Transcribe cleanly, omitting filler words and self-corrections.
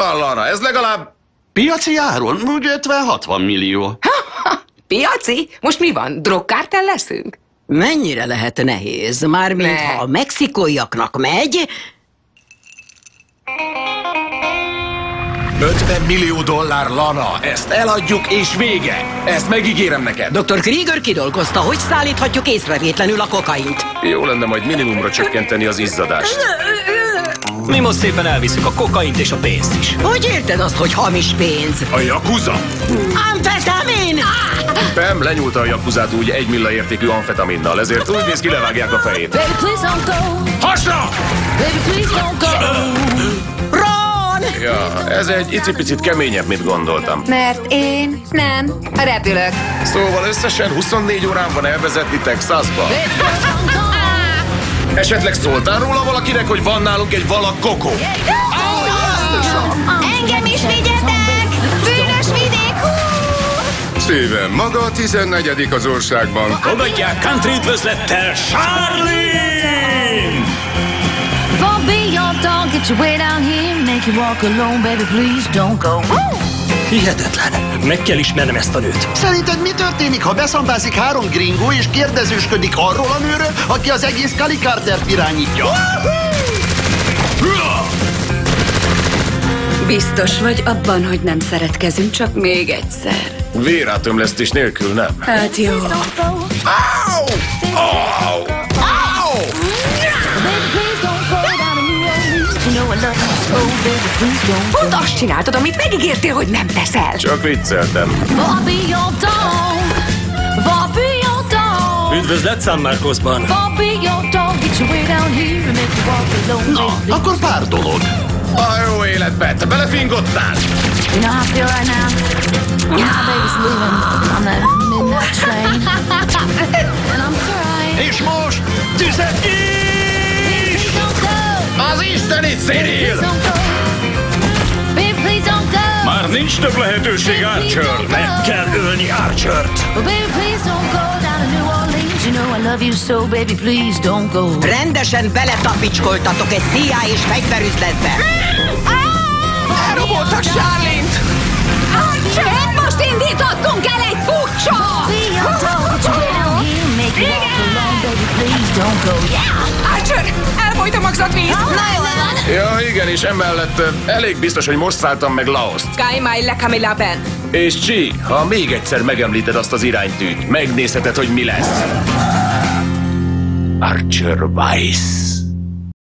van, Lana, ez legalább... Piaci áron úgy 50-60 millió. Piaci? Most mi van? Drogkártel leszünk? Mennyire lehet nehéz? Mármint, ha a mexikóiaknak megy... 50 millió dollár, Lana, ezt eladjuk és vége. Ezt megígérem neked. Dr. Krieger kidolgozta, hogy szállíthatjuk észrevétlenül a kokaint. Jó lenne majd minimumra csökkenteni az izzadást. Mi most szépen elviszük a kokaint és a pénzt is. Hogy érted azt, hogy hamis pénz? A Yakuza? Amfetamin! Pam lenyúlta a Yakuzát úgy 1 milla értékű amfetaminnal, ezért úgy néz ki, levágják a fejét. Baby, please don't go. Hasra! Baby, please don't go. Ja, ez egy icipicit keményebb, mint gondoltam. Mert én nem repülök. Szóval összesen 24 órán van elvezetni Texasba. Esetleg szóltál róla valakinek, hogy van nálunk egy valak kokó? Engem is vigyetek! Bűnös vidék! Szívem, maga a 14. az országban. Fogadják country üdvözlettel, Charlene! Far be your dog, get your way down here, make you walk alone, baby, please don't go. Hihetetlen. Meg kell ismernem ezt a nőt. Szerinted mi történik, ha beszambázik 3 gringó és kérdezősködik arról a nőről, aki az egész Cali Cartert irányítja? Biztos vagy abban, hogy nem szeretkezünk csak még egyszer? Vérátömlesztés nélkül nem. Hát jó. Au! Au! Au! Pont azt csináltad, amit megígértél, hogy nem teszel. Csak vicceltem. Far be your dog, far be your dog. Üdvözlet San Marcosban. Far be your dog, get your way down here and make you walk alone, Na, baby. akkor pár dolog. A jó életbe, te belefingottál? You know how I feel right now? My baby's leaving on that midnight train. And I'm crying. És most tüzet ki! Please don't go. Az isteni Cyril! Please don't go. Baby, please don't go. Már nincs több lehetőség, Archer. Meg kell ölni Archert. But baby, please don't go down to New Orleans. You know I love you so, baby, please don't go. Rendesen beletapicskoltatok egy CIA-s fegyverüzletbe. Elraboltak Charlene-t! Archer, most indítottunk el egy puccsot! Archer, elfolyt a magzatvíz! Ja, igen, és emellett elég biztos, hogy most szálltam meg Laoszt. Sky Mai Le Camilla Ben. És Chi, ha még egyszer megemlíted azt az iránytűt, megnézheted, hogy mi lesz. Archer Weiss.